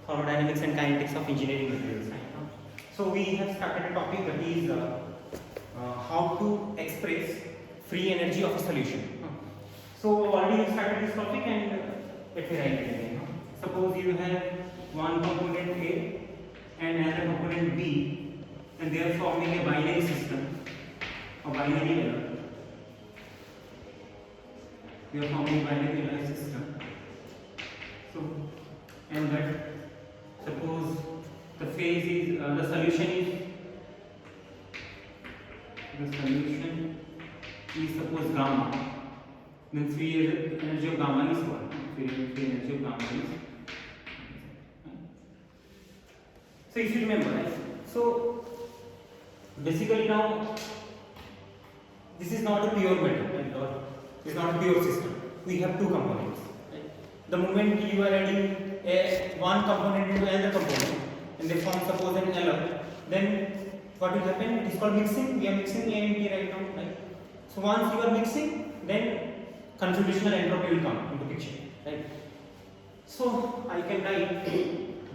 thermodynamics and kinetics of engineering materials. So we have started a topic that is how to express free energy of a solution. So already we started this topic and let me write it again. Suppose you have one component A and another component B, and they are forming a binary system, a binary error. We are forming a binary error system. So, and that suppose the phase is the solution is suppose gamma. Then free energy of gamma is what? Free energy of gamma is. So if you remember, right? So basically now this is not a pure metal, right? Or it is not a pure system. We have two components. Right? The moment you are adding one component into another component, and they form suppose an alloy, then what will happen? It is called mixing. We are mixing A and B right now, right? So once you are mixing, then configurational entropy will come into picture, right? So I can write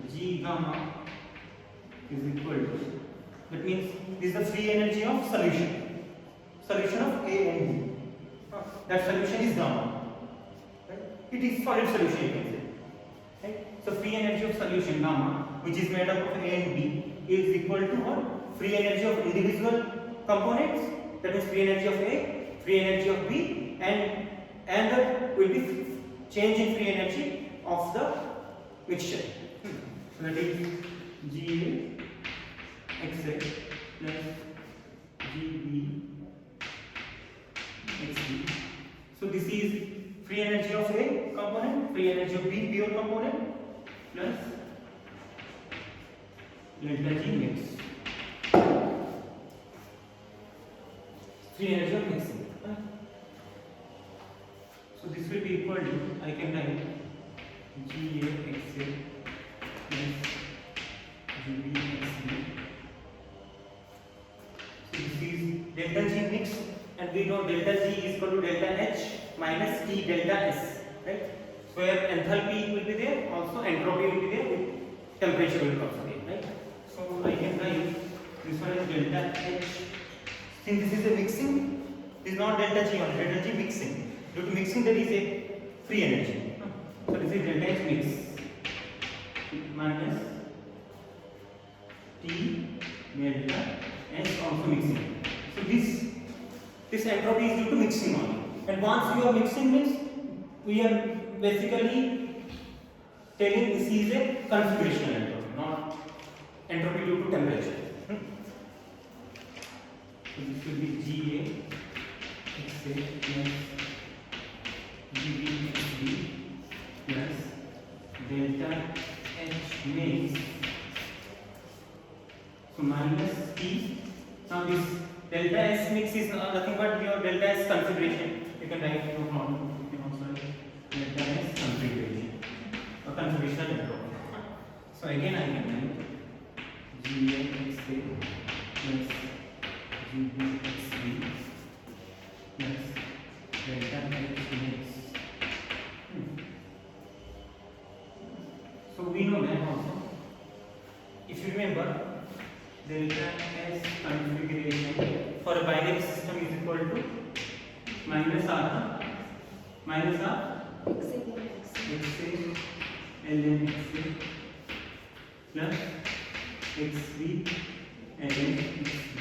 G gamma is equal to, that means this is the free energy of solution of A and B. That solution is gamma, right? It is solid solution, you can say, right? So free energy of solution gamma, which is made up of A and B, is equal to what? Free energy of individual components, that is free energy of A, free energy of B, and that will be change in free energy of the mixture. So that is Ga Xa plus Gb Xb. So this is free energy of A component, free energy of B pure component, plus delta G mix. Free energy of mixing. So this will be equal to, I can write Ga Xa plus Gb Xb. So this is delta G mix, and we know delta G is equal to delta H minus T delta S, right? So where enthalpy will be there, also entropy will be there, with temperature will also be there, right? So I can write this one is delta H. Since this is a mixing, this is not delta G only, delta G mixing. Due to mixing there is a free energy. So this is delta H mix minus T delta S also mixing. So this entropy is due to mixing only. And once you are mixing means we are basically telling this is a configurational entropy, not entropy due to temperature. So this will be Ga Xa plus Gb Xb plus delta H mix. So minus T. Now this delta S mix is nothing but your delta S configuration. You can write no problem. You can also write delta S configuration or configurational entropy. So again I can write Ga Xa plus Gb Xb plus delta H mix. So we know that also. If you remember, delta S configuration for a binary system is equal to minus R Xa ln Xa plus Xb ln Xb.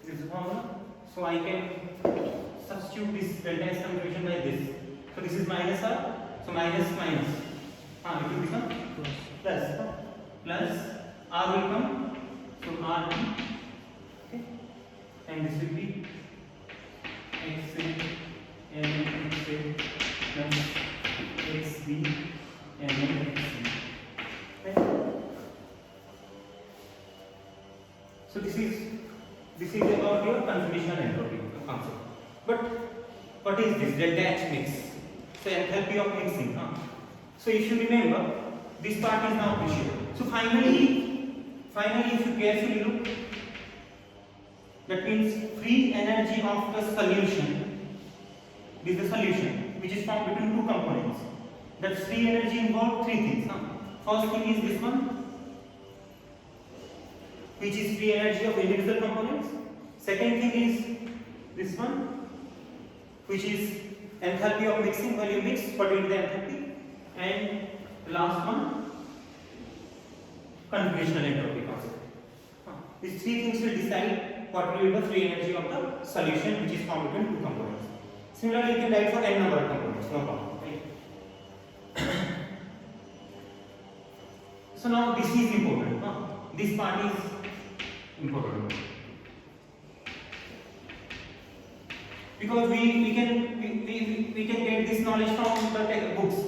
This is formula. So I can substitute this delta S configuration by this. So this is minus R. So minus minus. It will become plus. Plus R will come. So R. Okay. And this will be Xa ln Xa plus Xb ln Xb. Okay. So this is about your configurational entropy concept. But what is this delta H mix? So enthalpy of mixing. So if you remember, this part is now appreciable. So finally, if you carefully look, that means free energy of the solution. This is the solution which is formed between two components. that free energy involves three things. First thing is this one, which is free energy of individual components. Second thing is this one, which is enthalpy of mixing, when you mix, what will be the enthalpy, and the last one, configurational entropy concept. These three things will decide what will be the free energy of the solution which is formed between two components. Similarly, you can write for n number of components, no problem. Right? So now this is important. This part is important because we can get this knowledge from the books.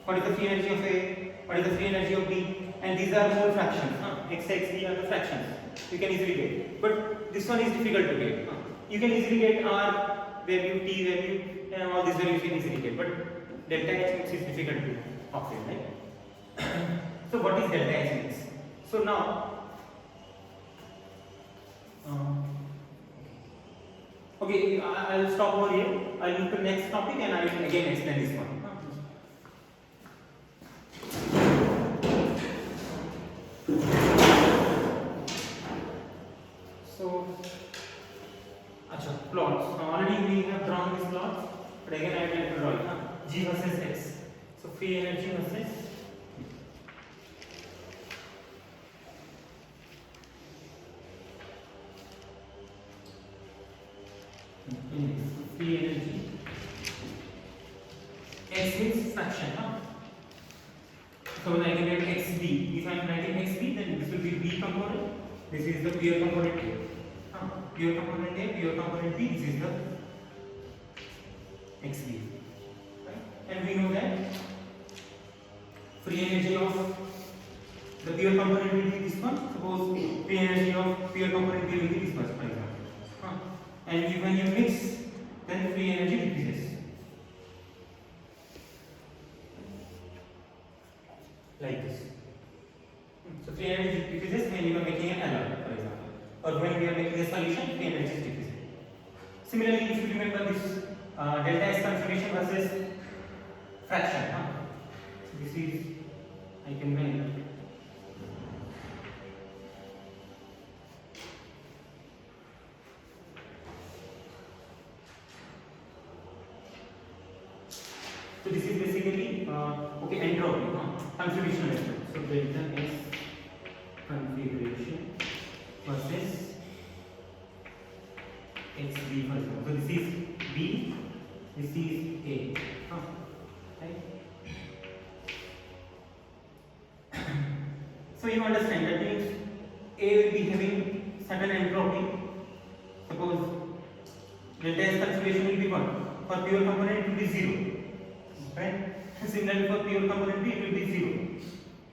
What is the free energy of A? What is the free energy of B? And these are more fractions. X, B are the fractions. You can easily get. But this one is difficult to get. You can easily get R value, T value, and all these values you can easily get. But delta H mix is difficult to obtain, right? So what is delta H mix? So now, okay, I'll stop over here. I'll move to the next topic and I will again explain this one. So, plots. Already we have drawn these plots, but again I will draw it. G versus X. So free energy versus free energy. X means fraction. So when I get XB, if I am writing XB, then this will be B component. This is the pure component A. Pure component A, pure component B. This is the XB. Right? And we know that free energy of the pure component will be this one. Suppose free energy of pure component B will be this much, for example. And when you mix, then free energy decreases. Like this. So free energy decreases when you are making an alloy, for example, or when we are making a solution, free energy is decreasing. Similarly, if you remember this delta S configuration versus fraction. So this is, I can make. So this is basically okay, entropy, configuration entropy. So delta S configuration versus XB, for example. So this is B, this is A. Right? So you understand that means A will be having certain entropy. Suppose delta S configuration will be 1. For pure component it will be 0. Right? Similarly for pure component B it will be 0.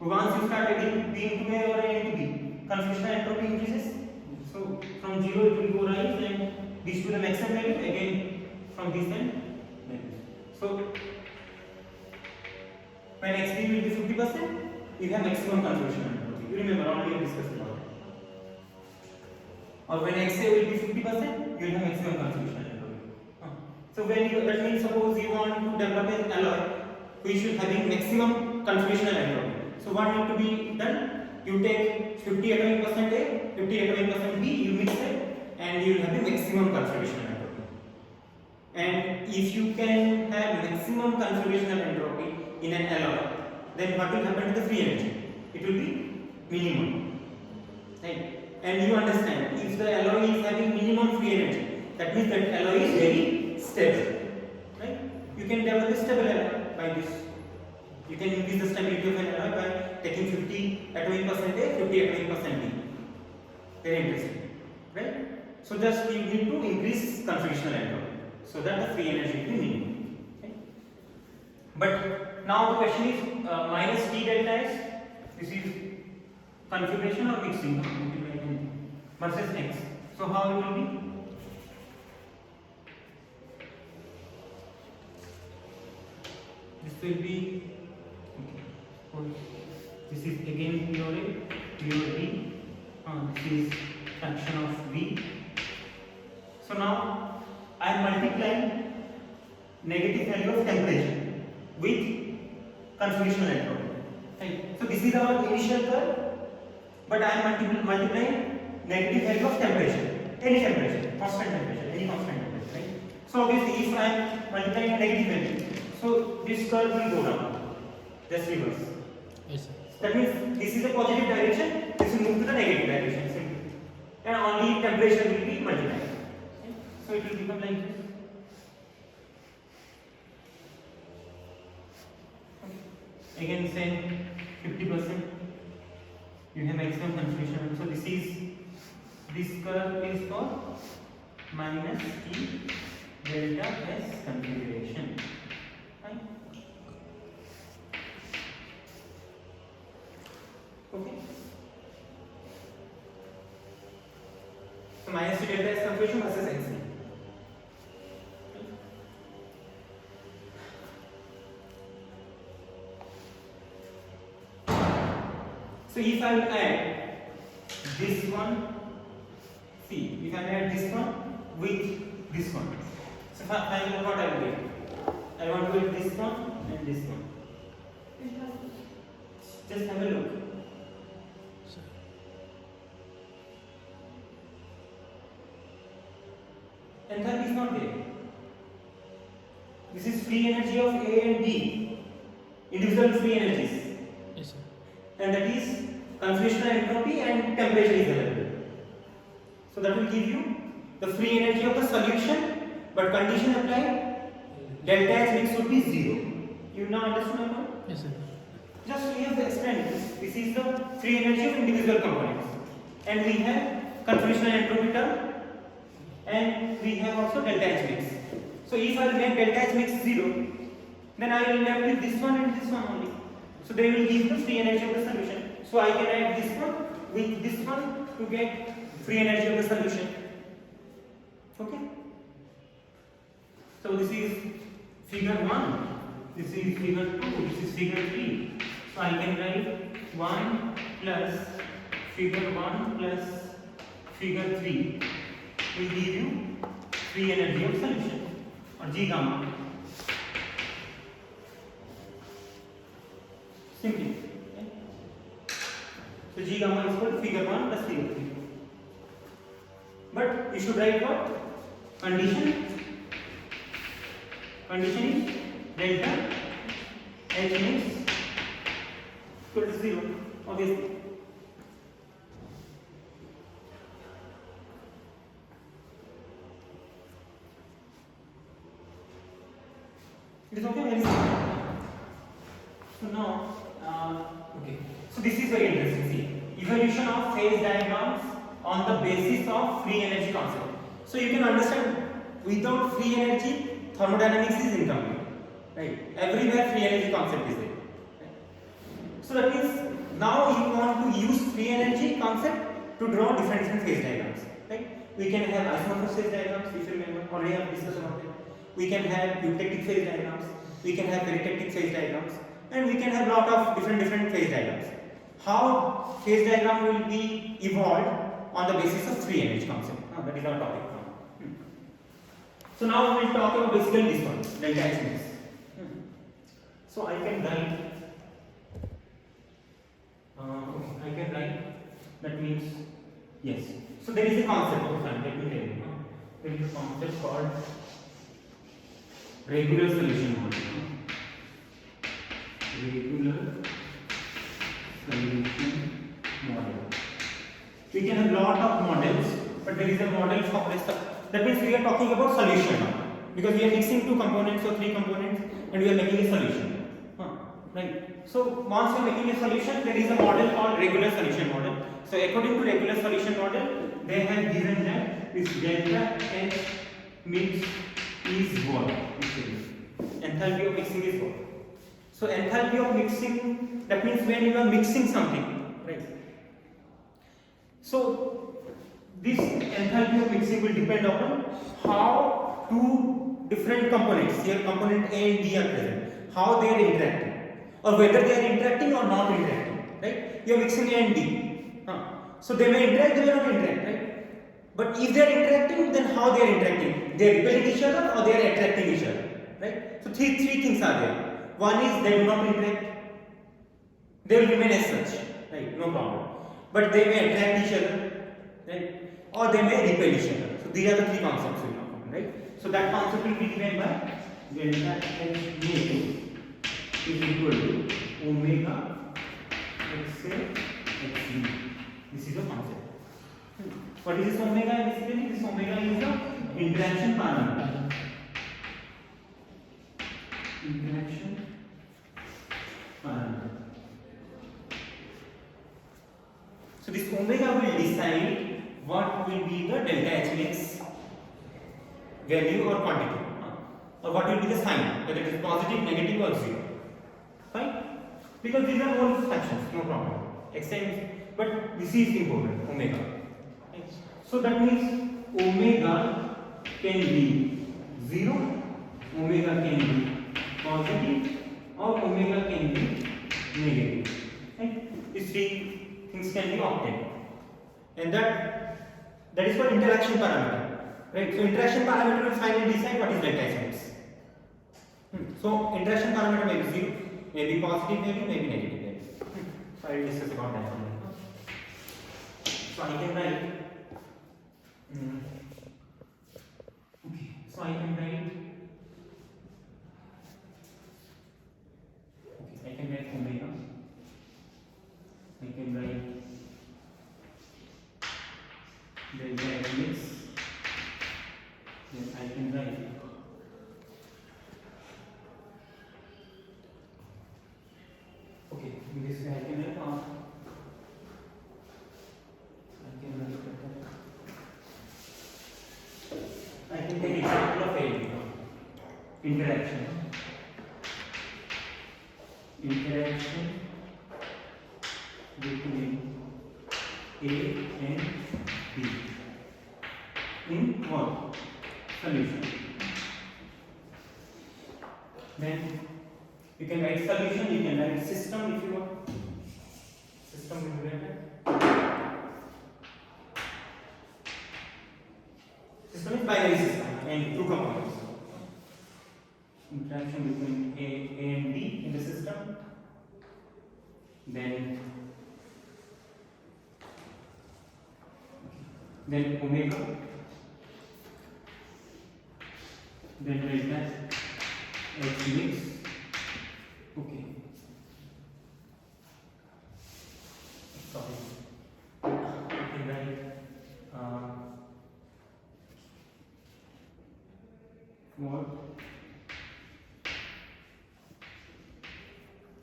Once you start adding B into A or A into B, configuration entropy increases. So from 0 it will go rise and this to the maximum value, again from this end. So when XB will be 50%, you have maximum configuration entropy. You remember already we discussed about it. Or when XA will be 50%, you will have maximum configuration entropy. So when you, that means suppose you want to develop an alloy which should having maximum configurational entropy. So what need to be done? You take 50 atomic percent A, 50 atomic percent B, you mix it and you will have the maximum configurational entropy. And if you can have maximum configurational entropy in an alloy, then what will happen to the free energy? It will be minimum. Right? And you understand, if the alloy is having minimum free energy, that means that alloy is very stable. Right? You can develop a stable alloy by this. You can increase the stability of an alloy by taking 50 atomic percent A, 50 atomic percent B. Very interesting. Right? So just you need to increase configurational entropy so that the free energy will be minimum. Okay? But now the question is minus T delta S, this is configuration or mixing versus X. So how it will be? This will be, okay. This is again pure A, pure B, this is fraction of B. So now I am multiplying negative value of temperature with conformational entropy. Right. So this is our initial curve, but I am multiplying negative value of temperature, any temperature, constant temperature, any constant temperature. Right. So obviously, if I am multiplying a negative value, so this curve will go down, just reverse. Yes, sir. That means this is a positive direction, this will move to the negative direction simply, and only temperature will be multiplied. Okay. So it will become like this. Again same 50%. You have maximum configuration. So this curve is for minus T delta S configuration. Fine. Okay. So minus T delta S configuration versus XC. So if I will add this one, see, if I add this one with this one, so finally what I will get? I want to get this one and this one. Just have a look. Enthalpy is not there. This is free energy of A and B, individual free energies. Yes, sir. And that is configuration entropy and temperature is available. So that will give you the free energy of the solution, but condition applied, delta H mix would be 0. You now understand my point? Yes, sir. Just we have explained this. This is the free energy of individual components, and we have configuration entropy term, and we have also delta H mix. So if I will make delta H mix 0, then I will left with this one and this one only. So they will give the free energy of the solution. So I can add this one with this one to get free energy of the solution. Okay. So this is figure 1. This is figure 2. This is figure 3. So I can write 1 plus figure 1 plus figure 3 will give you free energy of solution, or G gamma. Simply. Okay. So G gamma is called figure 1 plus figure 3. But you should write what? Condition. Condition is delta H mix equal to 0, obviously. It is okay, very simple. So now, okay. So this is very interesting. See, evolution of phase diagrams on the basis of free energy concept. So you can understand, without free energy, thermodynamics is incomplete. Right? Everywhere free energy concept is there. Right? So that means now you want to use free energy concept to draw different phase diagrams. Right? We can have isomorphous phase diagrams, if you remember, already I have discussed about it. We can have eutectic phase diagrams, we can have peritectic phase diagrams, and we can have lot of different phase diagrams. How phase diagram will be evolved on the basis of free energy concept. That is our topic now. So now we will talk about basically this one, delta H mix. So I can write, that means, yes. So there is a concept, let me tell you. There is a concept called regular solution model. Regular solution model. We can have lot of models, but there is a model for this. That means we are talking about solution now, because we are mixing two components or three components, and we are making a solution. Right. So once we are making a solution, there is a model called regular solution model. So according to regular solution model, they have given that this delta H mix is what? Enthalpy of mixing is what? So enthalpy of mixing, that means when you are mixing something, right? So this enthalpy of mixing will depend upon how two different components, here component A and B are present, how they are interacting, or whether they are interacting or not interacting, right? You are mixing A and B. So they may interact, they may not interact, right? But if they are interacting, then how they are interacting? They are repelling each other or they are attracting each other, right? So three things are there. One is they do not interact. They will remain as such, right? No problem. But they may attract each other, right? Or they may repel each other. So these are the three concepts we know, right? So that concept will be given by delta H negative is equal to omega XA XB. This is the concept. What is this omega? Basically, this omega is the interaction parameter. Interaction parameter. So this omega will decide what will be the delta H max value or quantity, or what will be the sign, whether it is positive, negative, or zero. Fine, because these are all functions, no problem. Extend, but this is important, omega. Right? So that means omega can be zero, omega can be positive, or omega can be negative. Right? These three things can be obtained, and that is called interaction parameter. Right? So interaction parameter will finally decide what is delta H max. So interaction parameter may be zero, may be positive value, may be negative value. So I will discuss about that one. So I can write. Okay. So I can write. Okay. I can write omega. I can write delta H max. Then I can write in this way I can write I can take example of A interaction between A and B in what? Solution. Then you can write solution, you can write system if you want. System will be written. System is binary system and two components. Interaction between A and B in the system. Then omega. Then delta H mix. Okay. Sorry. You can write what?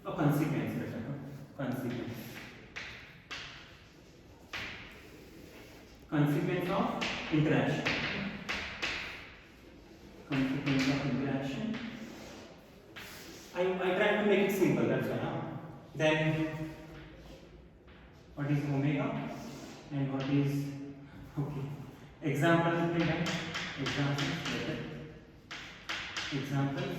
A consequence, better. Consequence. Consequence of interaction. Consequence of interaction. I try to make it simple, that's why. Then what is omega and what is examples will be done. Examples.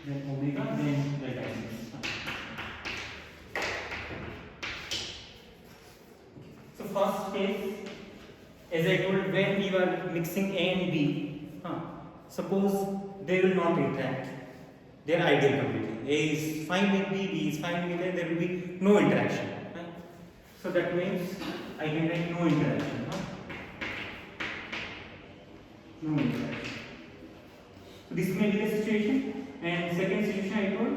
Then omega, then delta H. So first case, as I told, when we were mixing A and B, suppose they will not interact. They are ideal completely. A is fine with B is fine with A, there will be no interaction. Right? So that means I can write no interaction. No interaction. So this may be the situation. And second situation I told.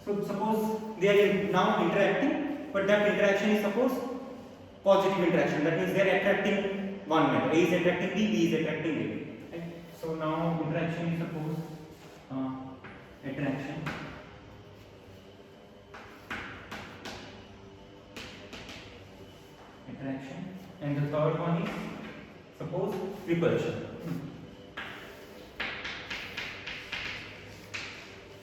So suppose they are now interacting, but that interaction is suppose positive interaction. That means they are attracting one member. A is attracting B is attracting A. Right? So now interaction is suppose attraction. And the third one is suppose repulsion.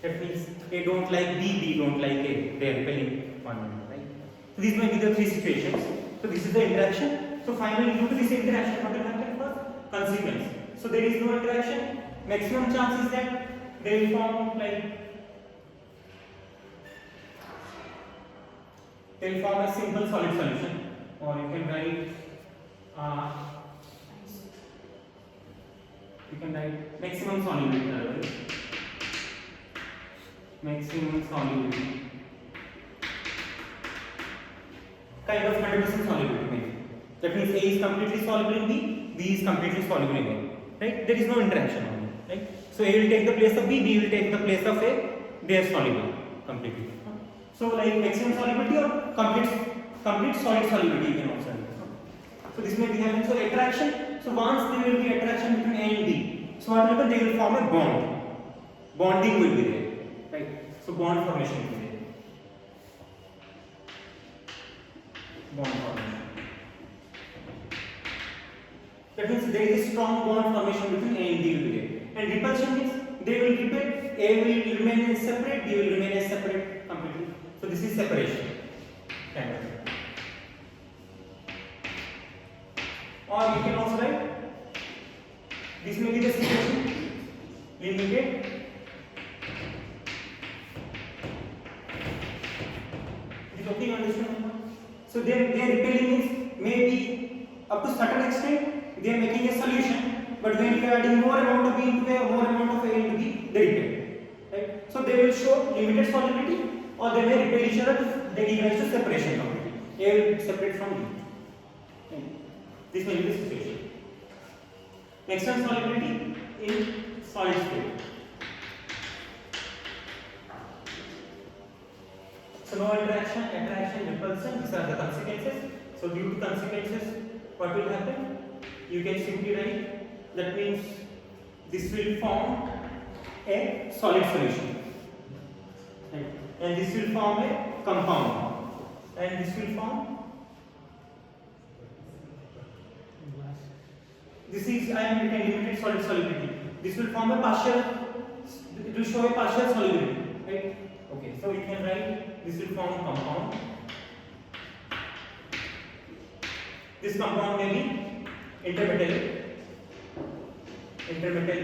That means A don't like B don't like A. They are repelling one another, right? So these may be the three situations. So this is the interaction. So finally, due to this interaction, what will happen first? Consequence. So there is no interaction. Maximum chance is that they will form a simple solid solution, or you can write You can write maximum solubility. Maximum solubility. Kind of 100% solubility maybe. That means A is completely soluble in B, B is completely soluble in A. Right? There is no interaction on it. Right? So A will take the place of B, B will take the place of A. They are soluble completely. So like maximum solubility or complete solid solubility you can also write. So this may be having so attraction. So once there will be attraction between A and B, so what will happen? They will form a bond. Bonding will be there. Right? So bond formation will be there. Bond formation. That means there is a strong bond formation between A and B will be there. And repulsion means they will repel. A will remain as separate, B will remain as separate completely. So this is separation. Kind of. Or you can also write this may be the situation limited is okay, you understand? So they are repelling means maybe up to certain extent they are making a solution, but when you are adding more amount of B into A, more amount of A into B, they repel. Right? So they will show limited solubility, or they may repel each other. They give rise to separation completely. A will separate from B. Right? This may be the situation. Maximum solubility in solid state. So no interaction, attraction, repulsion, these are the consequences. So due to consequences, what will happen? You can simply write, that means this will form a solid solution. Right? And this will form a compound. And this will form, this is I am written limited solid solubility. This will form a partial, it will show a partial solubility. Right? Okay, so we can write this will form a compound. This compound may be intermetallic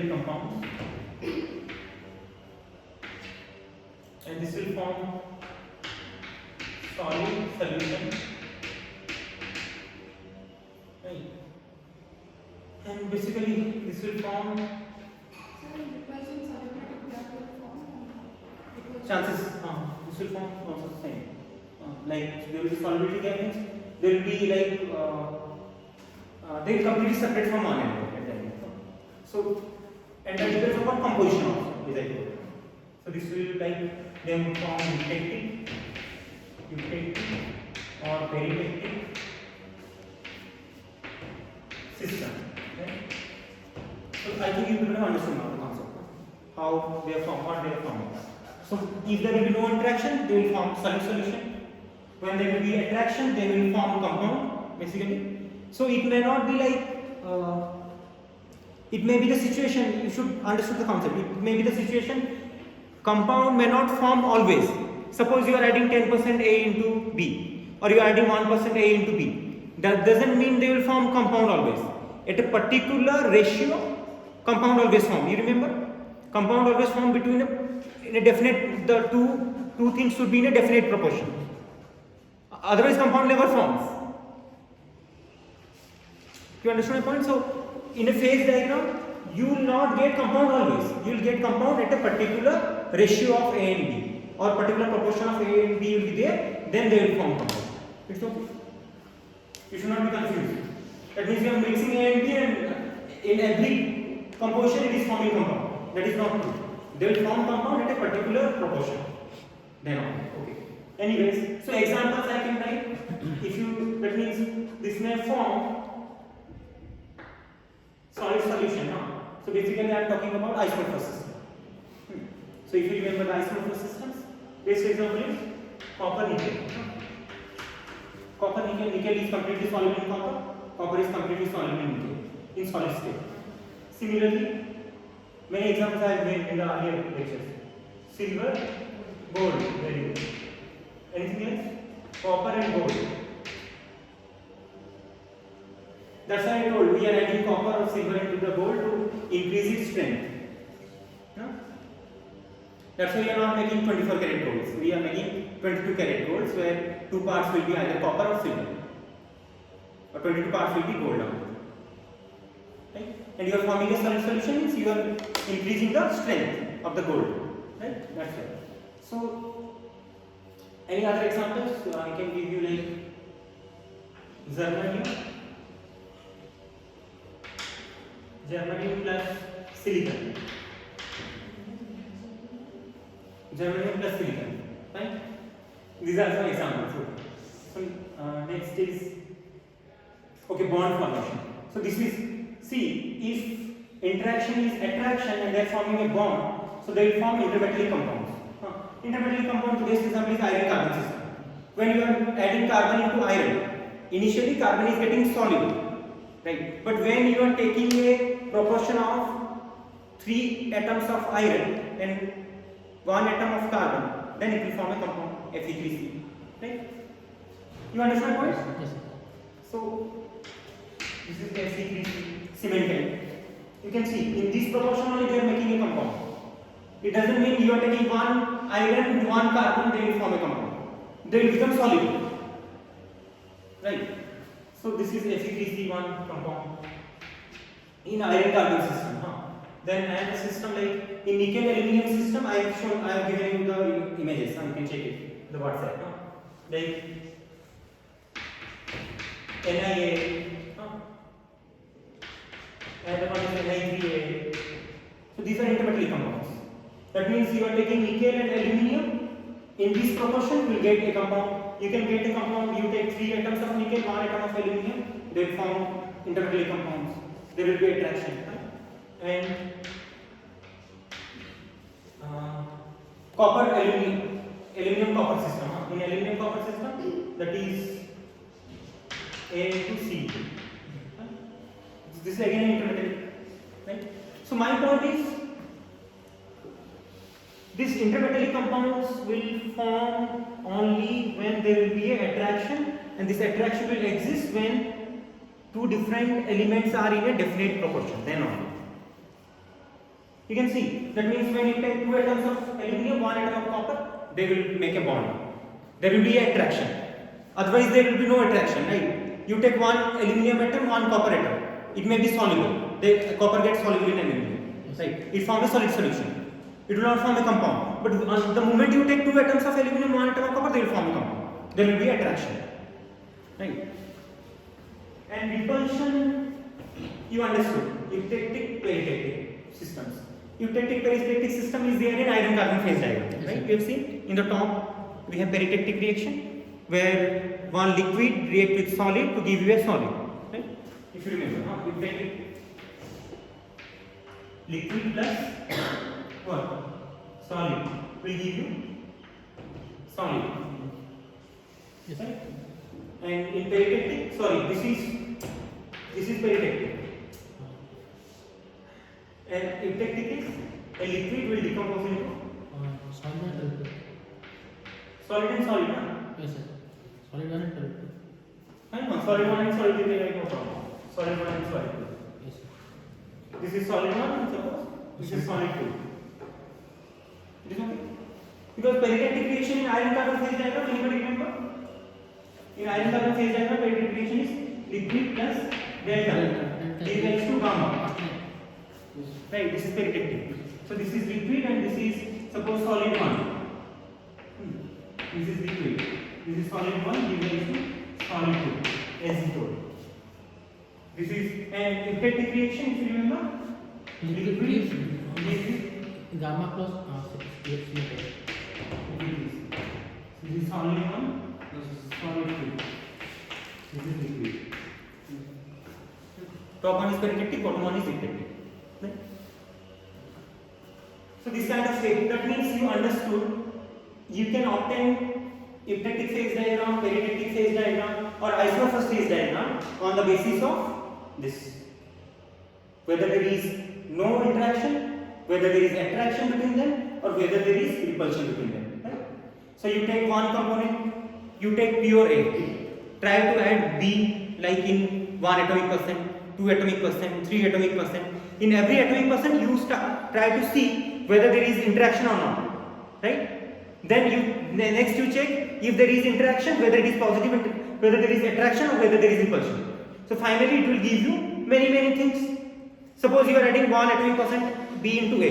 compound, and this will form solid solution. Right. And basically this will form chances. This will form also the same. Like there will be solubility gap means there will be like they will completely separate from one another. So and that depends upon composition also, as I told. So this will like they will form eutectic or peritectic system. Right? So I think you people have understood now the concept, how they are formed, what they are forming. So if there will be no interaction, they will form solid solution. When there will be attraction, they will form compound, basically. So it may not be like, it may be the situation, you should understand the concept. It may be the situation, compound may not form always. Suppose you are adding 10% A into B, or you are adding 1% A into B. That doesn't mean they will form compound always. At a particular ratio, compound always form. You remember? Compound always form between in a definite, the two things should be in a definite proportion. Otherwise, compound never forms. You understand my point? So, in a phase diagram, you will not get compound always. You will get compound at a particular ratio of A and B, or particular proportion of A and B will be there. Then they will form compound. It's okay. You should not be confused. That means you are mixing A and B, and in every composition it is forming compound. That is not true. They will form compound at a particular proportion. Then on. Okay. Anyways, so examples I can write. If you, that means this may form solid solution. So basically I am talking about isomorphous system. So if you remember the isomorphous systems, best example is copper nickel. Copper nickel, nickel is completely soluble in copper, copper is completely soluble in nickel in solid state. Similarly, many examples I have made in the earlier lectures. Silver, gold, very good. Anything else? Copper and gold. That's why I told we are adding copper or silver into the gold to increase its strength. No? That's why we are not making 24 karat golds. We are making 22 karat golds where 2 parts will be either copper or silver, or 22 parts will be gold. Right? and you are forming a solid solution means you are increasing the strength of the gold, right? That's it. So any other examples? I can give you like germanium plus silicon, germanium plus silicon, right? These are some examples. So next is okay, bond formation. So this is, see, if interaction is attraction and they are forming a bond, so they will form intermetallic compounds. Intermetallic compound, today's example is iron carbon system. When you are adding carbon into iron, initially carbon is getting soluble, right? But when you are taking a proportion of 3 atoms of iron and 1 atom of carbon, then it will form a compound Fe3C, right? You understand my point? Yes. So this is Fe3C cemented. You can see in this proportion only they are making a compound. It doesn't mean you are taking 1 iron and 1 carbon, they will form a compound. They will become soluble, right? So this is Fe3C1 compound in iron carbon system. Then I have a system like in nickel aluminum system. I have given you the images. You can check it the WhatsApp. Like NiA, and the one is Ni3A. So these are intermetallic compounds. That means you are taking nickel and aluminium. In this proportion, you will get a compound. You can get a compound. You take 3 atoms of nickel, 1 atom of aluminium. They will form intermetallic compounds. There will be attraction. And copper aluminum copper system. In aluminum copper system, that is A to C. This is again intermetallic, right? So my point is, these intermetallic compounds will form only when there will be an attraction, and this attraction will exist when 2 different elements are in a definite proportion. Then only. You can see that means when you take 2 atoms of aluminium, 1 atom of copper, they will make a bond. There will be attraction. Otherwise, there will be no attraction, right? You take 1 aluminium atom, 1 copper atom. It may be soluble. The copper gets soluble in aluminium, right? It forms a solid solution. It will not form a compound. But the moment you take 2 atoms of aluminium, 1 atom of copper, they will form a compound. There will be attraction, right? And repulsion, you understood. Eutectic, peritectic systems. Eutectic, peritectic system is there in iron carbon phase diagram, right? We have seen in the top we have peritectic reaction where one liquid react with solid to give you a solid, right? If you remember, eutectic liquid plus what? Solid will give you solid. Yes. Right? And in peritectic, sorry, this is peritectic. And eutectic is a liquid will decompose into solid and liquid. Solid and solid, huh? Yes, sir. Solid one and liquid. I know, solid one and solid two, there is no problem. Solid one and solid two. Yes, sir. This is solid one, and suppose this is solid two. It is okay? Because peritectic reaction in iron carbon phase diagram, anybody remember? In iron carbon phase diagram, peritectic reaction is liquid plus delta equals to gamma. Right, this is peritectic. So this is liquid and this is suppose solid one. This is liquid. This is solid one equals to solid two. As told. This is an eutectic reaction, if you remember. Liquid gives Liquid. gamma plus liquid. This is solid one. This is solid two. This is liquid. Top one is peritectic, bottom one is eutectic. Right? So this kind of shape, that means you understood. You can obtain eutectic phase diagram, peritectic phase diagram, or isomorphous phase diagram on the basis of this. Whether there is no interaction, whether there is attraction between them, or whether there is repulsion between them. Right? So you take one component, you take pure A, try to add B like in 1 atomic percent, 2 atomic percent, 3 atomic percent. In every atomic percent, you try to see whether there is interaction or not. Right? Then next you check if there is interaction, whether it is positive, whether there is attraction or whether there is repulsion. So finally it will give you many things. Suppose you are adding 1 atomic percent B into A.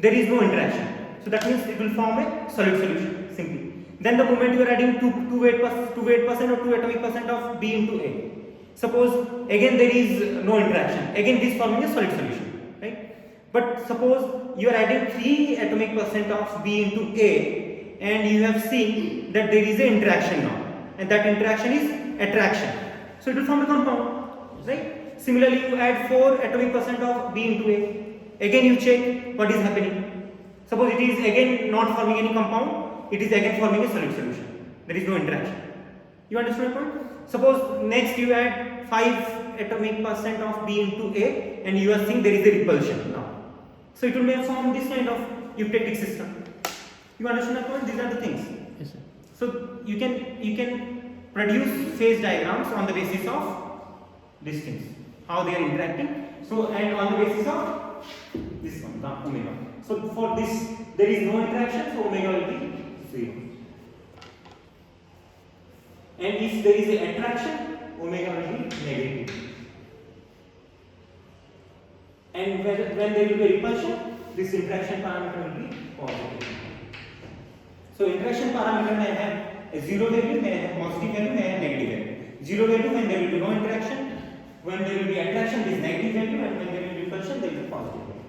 There is no interaction. So that means it will form a solid solution simply. Then the moment you are adding 2 weight% or 2 atomic percent of B into A. Suppose again there is no interaction. Again this forming a solid solution, right? But suppose you are adding 3 atomic percent of B into A, and you have seen that there is an interaction now, and that interaction is attraction. So it will form a compound, right? Similarly, you add 4 atomic percent of B into A. Again you check what is happening. Suppose it is again not forming any compound, it is again forming a solid solution. There is no interaction. You understand my point? Suppose next you add 5 atomic percent of B into A, and you are seeing there is a repulsion now. So it will may form this kind of eutectic system. You understand my point? These are the things. Yes, sir. So you can produce phase diagrams on the basis of these things, how they are interacting. So and on the basis of this one, the omega. So for this there is no interaction, so omega will be 0. And if there is an attraction, omega will be negative. And when there will be repulsion, this interaction parameter will be positive. So interaction parameter may have a 0 value, may have positive value, may have negative value. 0 value when there will be no interaction, when there will be attraction this negative value, and when there will be repulsion there will be positive value.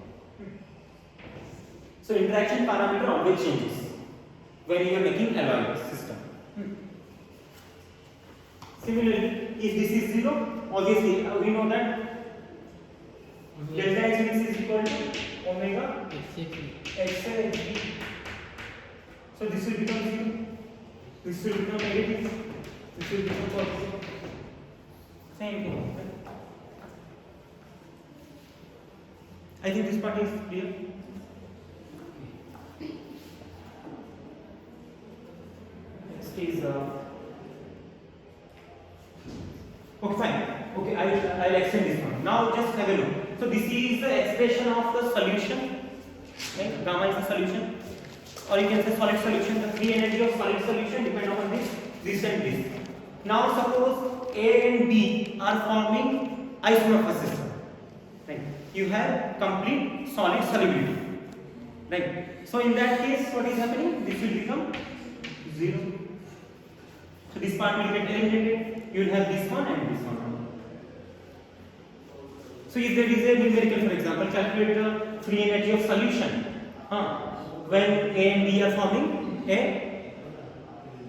So interaction parameter always changes when you are making alloy system. Similarly, if this is 0, obviously we know that delta H means is equal to omega Exactly. XA. So this will become 0, this will become negative, this will become positive. Same thing. Right? I think this part is clear. Next is okay, fine. Okay, I'll extend this one. Now just have a look. So this is the expression of the solution. Right? Gamma is the solution, or you can say solid solution. The free energy of solid solution depend on this and this. Now suppose A and B are forming isomorphous system. Right? You have complete solid solubility. Right? So in that case, what is happening? This will become 0. So this part will get eliminated. You will have this one and this one. So if there is a numerical, for example, calculate the free energy of solution when A and B are forming a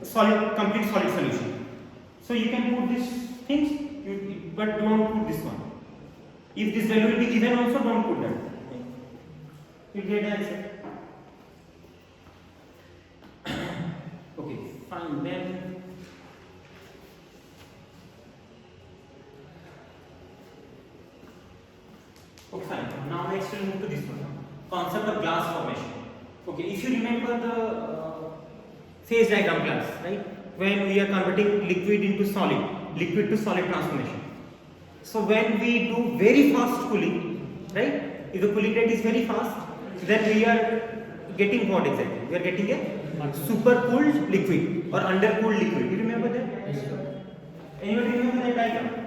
solid, complete solid solution. So you can put these things, but don't put this one. If this value will be given also, don't put that. You get the answer. Okay, fine. Then okay, fine. Now next we'll move to this one. Concept of glass formation. Okay, if you remember the phase diagram class, right? When we are converting liquid into solid, liquid to solid transformation. So when we do very fast cooling, right? If the cooling rate is very fast, then we are getting what exactly? We are getting a super cooled liquid or undercooled liquid. You remember that? Yes, sir. Anyone remember that diagram?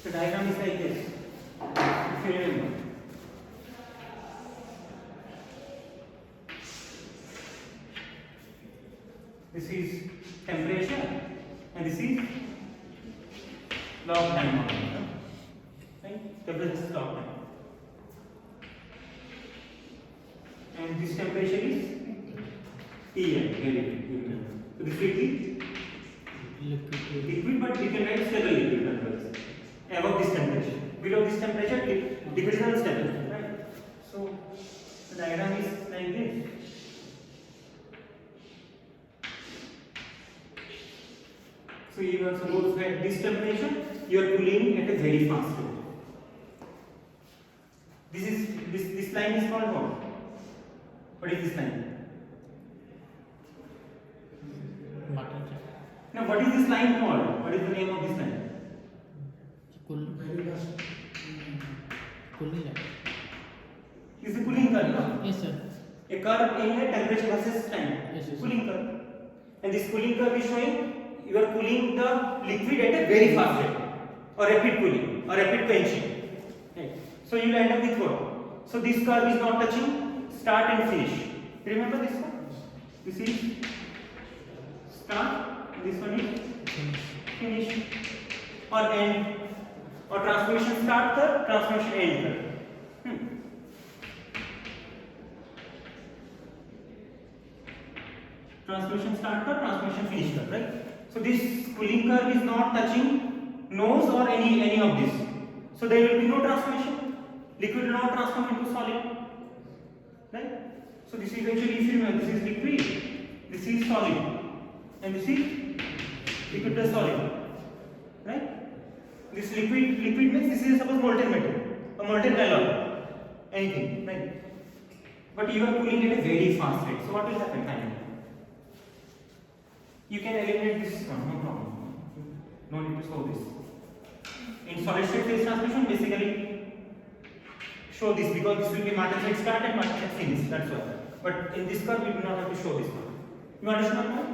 The diagram is like this, if you remember. This is temperature and this is log time. Right? Temperature is log time. And this temperature is Tn, very good. So this will be liquid, but we can write stable liquid otherwise. Above this temperature. Below this temperature, liquid is unstable. Right? So the diagram is like this. So you are supposed at this temperature, you are cooling at a very fast rate. This line is called what? What is this line? Now what is this line called? What is the name of this line? Cooling line. Is a cooling curve, no? Yes, sir. A curve in a temperature versus time. Yes, yes. Cooling curve. and this cooling curve is showing you are cooling the liquid at a very fast rate, or rapid cooling, or rapid quenching. Right. So you will end up with what? So this curve is not touching start and finish. Remember this one? This is start, this one is finish, or end, or transformation start curve, transformation end curve. Transformation start curve, transformation finish curve, right? So this cooling curve is not touching nose or any of this. So there will be no transformation. Liquid will not transform into solid, right? So this is actually, if you remember, this is liquid, this is solid, and this is liquid plus solid, right? This liquid means this is suppose molten metal, a molten alloy, anything, right? But you are cooling at a very fast rate. So what will happen finally? You can eliminate this one, no problem. No need to show this. In solid state phase transmission, basically show this because this will be Martensite start and Martensite finish. That's why. But in this curve, we do not have to show this one. You understand now?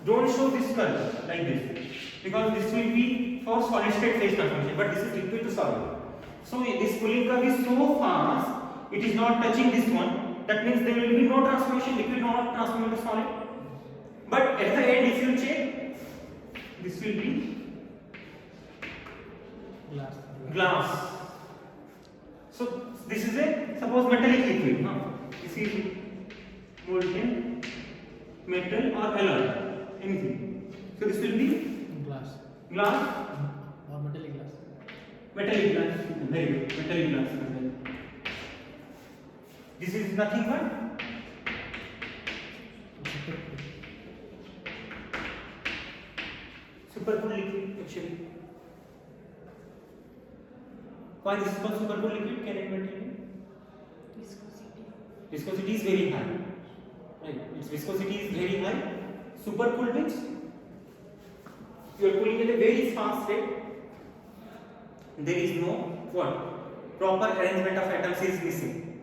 Don't show this curve like this because this will be for solid state phase transformation. But this is liquid to solid. So this cooling curve is so fast, it is not touching this one. That means there will be no transformation. Liquid not transform into solid. But at the end, if you check, this will be glass. So this is a suppose metallic liquid. No? This is molten metal or alloy, anything. So this will be glass or metallic glass. Metallic glass. Very good. Metallic glass. This is nothing but supercooled liquid actually. Why this is called supercooled liquid? Can anyone tell me? Viscosity is very high. Right. Its viscosity is very high. Supercooled means you are cooling at a very fast rate. There is no what? Proper arrangement of atoms is missing.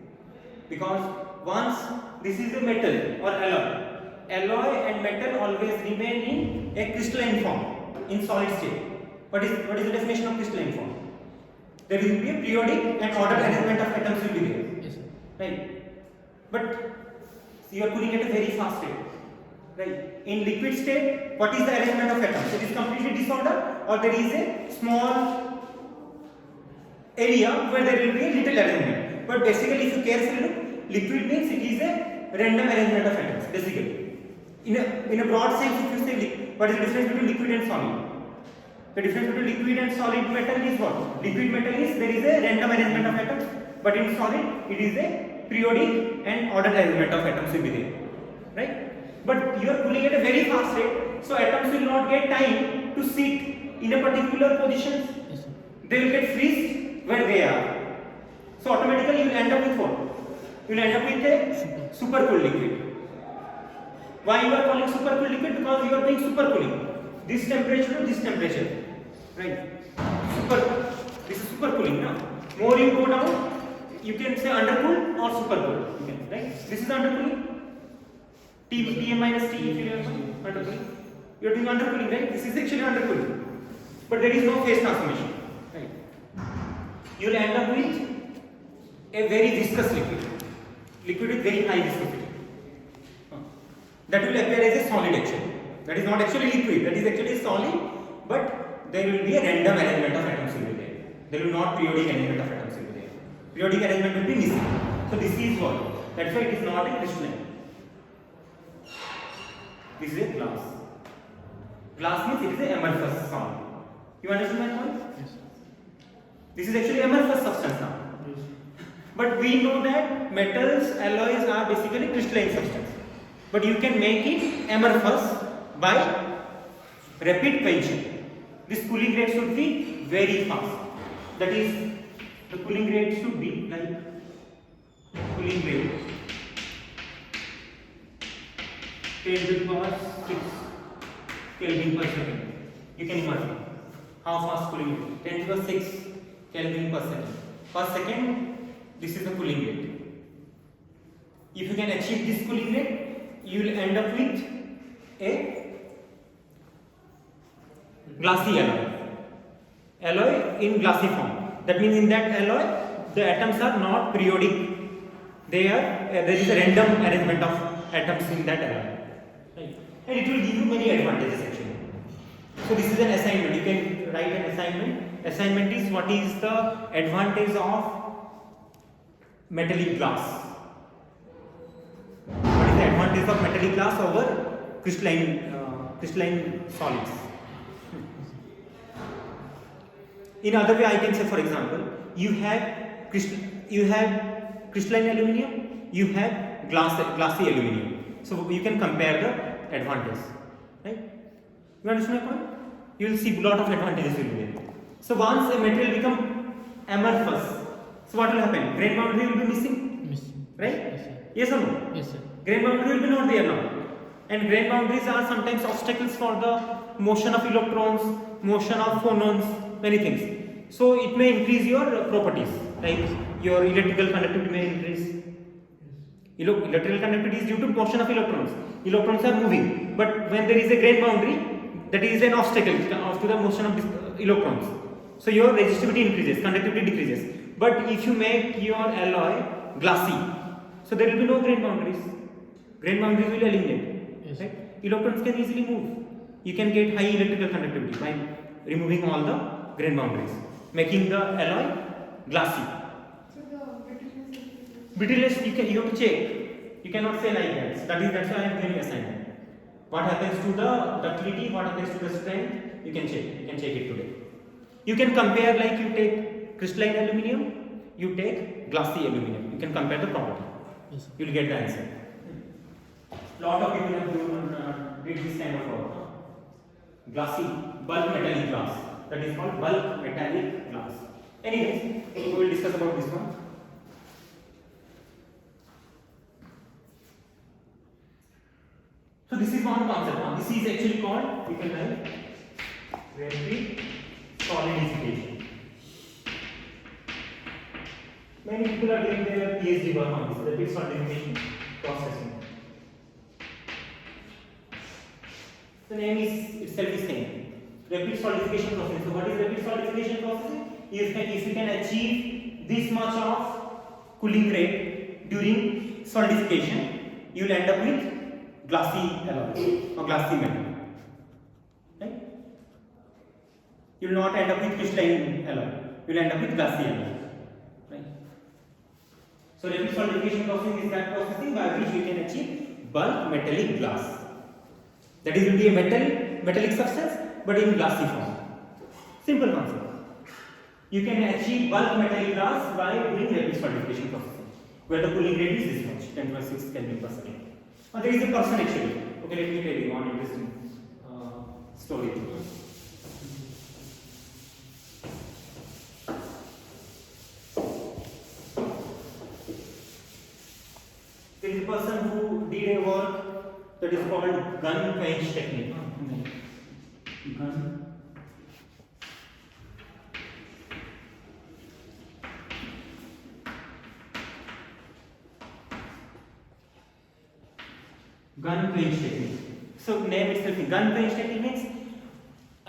Because once this is a metal or alloy and metal always remain in a crystalline form in solid state. What is the definition of crystalline form? There will be a periodic and ordered arrangement of atoms will be there. Yes, sir. Right. But you are cooling at a very fast rate. Right. In liquid state, what is the arrangement of atoms? It is completely disordered, or there is a small area where there will be a little arrangement. But basically, if you carefully look, liquid means it is a random arrangement of atoms. Basically, in a broad sense, if you say what is the difference between liquid and solid? The difference between liquid and solid metal is what? Liquid metal is there is a random arrangement of atoms, but in solid it is a periodic and ordered arrangement of atoms will be there, right? But you are cooling at a very fast rate, so atoms will not get time to sit in a particular position. Yes, sir. They will get freeze where they are. So automatically you will end up with what? You will end up with a supercooled liquid. Why you are calling supercooled liquid? Because you are doing supercooling. This temperature to this temperature, right? This is supercooling now. More you go down, you can say undercooled or supercooled. You can, right? This is undercooling. Tm minus T, if you remember, undercooling. You are doing undercooling, right? This is actually undercooling, but there is no phase transformation, right? You will end up with a very viscous liquid with very high viscosity. That will appear as a solid actually. That is not actually liquid, that is actually solid, but there will be a random arrangement of atoms will be there. There will not periodic arrangement of atoms will be there. Periodic arrangement will be missing. So this is what? That's why it is not a crystalline. This is a glass. Glass means it is a amorphous solid. You understand my point? Yes. This is actually amorphous substance now. Yes. But we know that metals, alloys are basically crystalline substance. But you can make it amorphous by rapid quenching. This cooling rate should be very fast. That is, the cooling rate should be like cooling rate 10 to the power 6 Kelvin per second. You can imagine how fast cooling rate. 10 to the power 6 Kelvin per second. Per second, this is the cooling rate. If you can achieve this cooling rate, you will end up with a Glassy alloy. Alloy in glassy form. That means in that alloy, the atoms are not periodic. There is a random arrangement of atoms in that alloy. Right? And it will give you many advantages actually. So this is an assignment. You can write an assignment. Assignment is what is the advantage of metallic glass. What is the advantage of metallic glass over crystalline solids? In other way, I can say, for example, you have crystalline aluminium, you have glassy aluminium. So you can compare the advantage, right? You understand my point? You will see a lot of advantages will be there. So once a material become amorphous, so what will happen? Grain boundary will be missing, Missing. right? Yes, sir. Yes or no? Yes, sir. Grain boundary will be not there now. And grain boundaries are sometimes obstacles for the motion of electrons, motion of phonons, many things. So it may increase your properties, like your electrical conductivity may increase. Electrical conductivity is due to motion of electrons. Electrons are moving, but when there is a grain boundary, that is an obstacle to the motion of electrons. So your resistivity increases, conductivity decreases. But if you make your alloy glassy, so there will be no grain boundaries. Grain boundaries will eliminate. Yes. Right? Electrons can easily move. You can get high electrical conductivity by removing all the grain boundaries, making the alloy glassy. So the brittleness Brittleness you have to check. You cannot say like that. That's why I am giving assignment. What happens to the ductility? What happens to the strength? You can check. You can check it today. You can compare, like you take crystalline aluminium, you take glassy aluminium. You can compare the property. Yes, sir. You will get the answer. Lot of people have did this kind of work. Glassy, bulk metallic glass. That is called bulk metallic glass. Anyways, we will discuss about this one. So this is one concept. This is actually called, you can write, rapid solidification. Many people are doing their PhD work on this, rapid solidification processing. The name is itself is same. Rapid solidification process. So what is rapid solidification process? If you can achieve this much of cooling rate during solidification, you will end up with glassy alloy or glassy metal. Right? You will not end up with crystalline alloy. You will end up with glassy alloy. Right? So rapid solidification process is that processing by which we can achieve bulk metallic glass. That is, will be a metallic substance, but in glassy form. Simple concept. You can achieve bulk metallic glass by doing rapid solidification processing, where the cooling rate is this much, 10.6 Kelvin per second. There is a person actually. Okay, let me tell you one interesting story. There is a person who did a work that is called gun quench technique. Gun quench technique. So name itself, gun quench technique means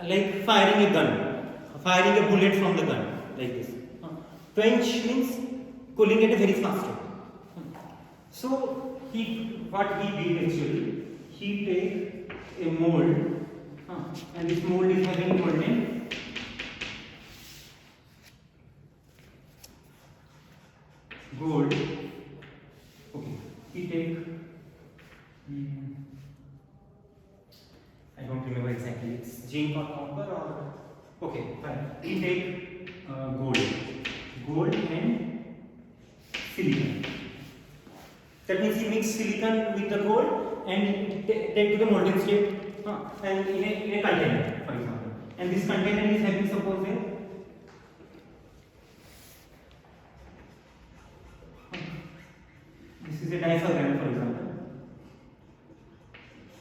like firing a gun, firing a bullet from the gun, like this. Quench means cooling at a very fast rate. So what he did actually, he take a mold, and this mold is having mold name gold. Okay, he take I don't remember exactly. It's zinc or copper or okay, fine. We take gold and silicon. That means you mix silicon with the gold and take to the molten state, and in a container, for example. And this container is having suppose this is a diaphragm, for example.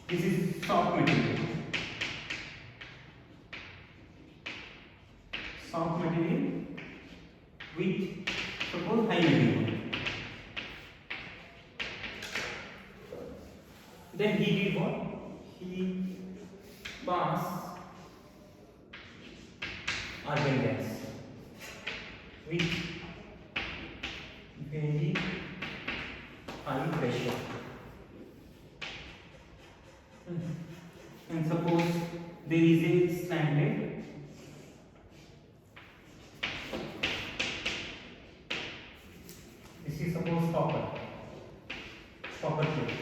This is soft material. Soft material with suppose high material. Then he did what? He passed argon gas with very high pressure. And suppose there is a slanted this is suppose copper plate.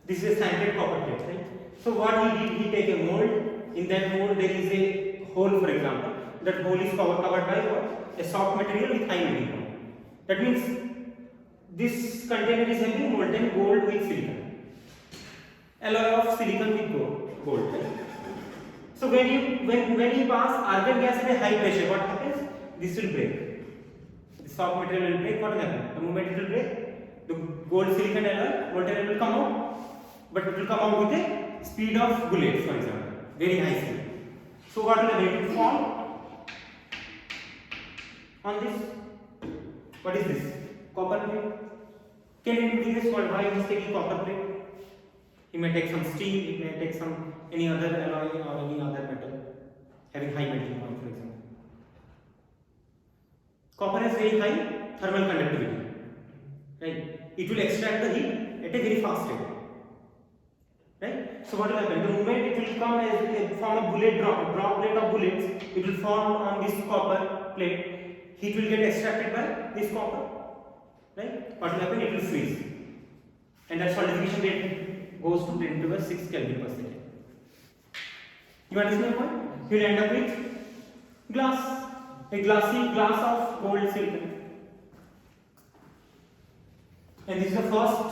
This is a slanted copper plate, right? So what he did, he take a mold. In that mold there is a hole, for example. That hole is covered by what? A soft material with high melting point. That means this container is having molten gold with silicon. Alloy of silicon with gold, right? So when you pass argon gas at a high pressure, what happens? This will break. The soft material will break. What will happen? The moment it will break, the gold silicon alloy, molten alloy will come out, but it will come out with a speed of bullets, for example, very high speed. So what will happen? It will fall on this. What is this? Copper plate. Can you guess why he is taking copper plate? He may take some steel, he may take some any other alloy or any other metal having high melting point, for example. Copper has very high thermal conductivity, right? It will extract the heat at a very fast rate, right? So what will happen? The moment it will come as a form of bullet droplet of bullets, it will fall on this copper plate. Heat will get extracted by this copper, right? What will happen? It will freeze, and that solidification rate goes to 10 to the 6 Kelvin per second. You understand my point? You will end up with glass, a glassy glass of gold silicon. And this is the first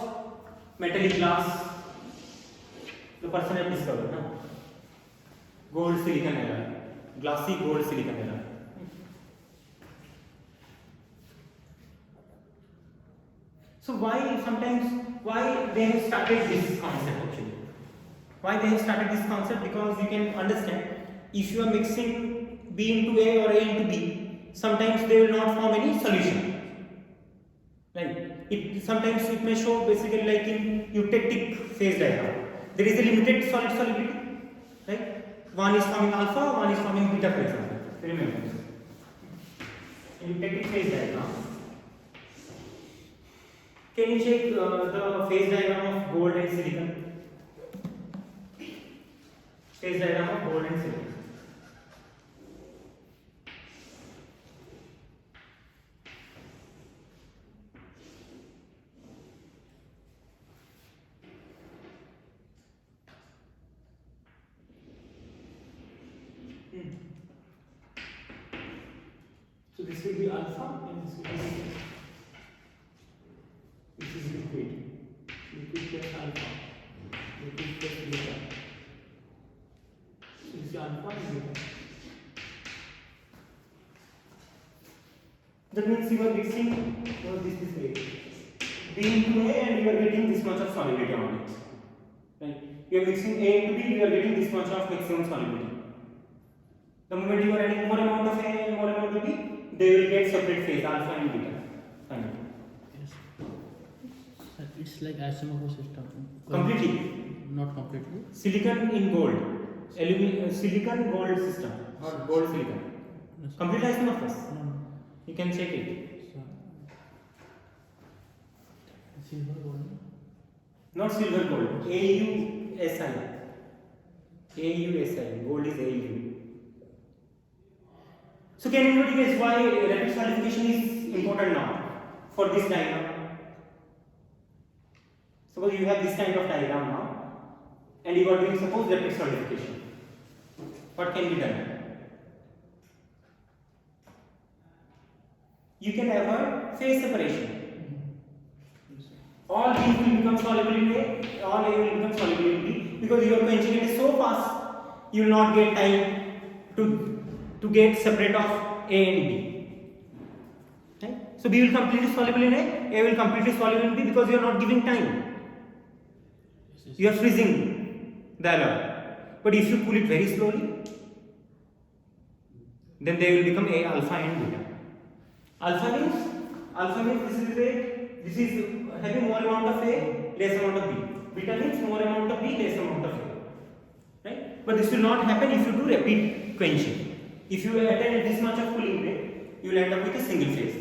metallic glass the person has discovered, no? Gold silicon alloy, glassy gold silicon alloy. So why they have started this concept actually? Why they have started this concept? Because you can understand, if you are mixing B into A or A into B, sometimes they will not form any solution. Right? Sometimes it may show basically like in eutectic phase diagram. There is a limited solid solubility. Right? One is forming alpha, one is forming beta, for example. Remember. In eutectic phase diagram. Can you check the phase diagram of gold and silicon? Phase diagram of gold and silicon. So this will be alpha and this will be beta. This is liquid plus alpha, liquid plus beta. So this is alpha and beta. That means you are mixing this way. B into A and you are getting this much of solubility on it. Right? You are mixing A into B, you are getting this much of maximum solubility. The moment you are adding more amount of A and more amount of B, they will get separate phase, alpha and beta. Finally. It's like Eisenhower system. Completely. Not completely. Silicon in gold. Silicon gold system or gold silicon. Yes. Complete isomorphous. No. You can check it. Silver gold. Not silver gold. AuSi. AuSi. Gold is Au. So can anybody guess why rapid solidification is important now for this diagram? Suppose you have this kind of diagram now, and you are doing suppose rapid solidification. What can be done? You can avoid phase separation. All these will become soluble in A, all A will become soluble in B, because your conjugate is so fast, you will not get time to get separate of A and B. Right? So B will completely soluble in A will completely soluble in B, because you are not giving time. You are freezing the alloy. But if you pull it very slowly, then they will become A, alpha and beta. Alpha means this is having more amount of A, less amount of B. Beta means more amount of B, less amount of A. Right? But this will not happen if you do rapid quenching. If you attend this much of cooling rate, you will end up with a single phase.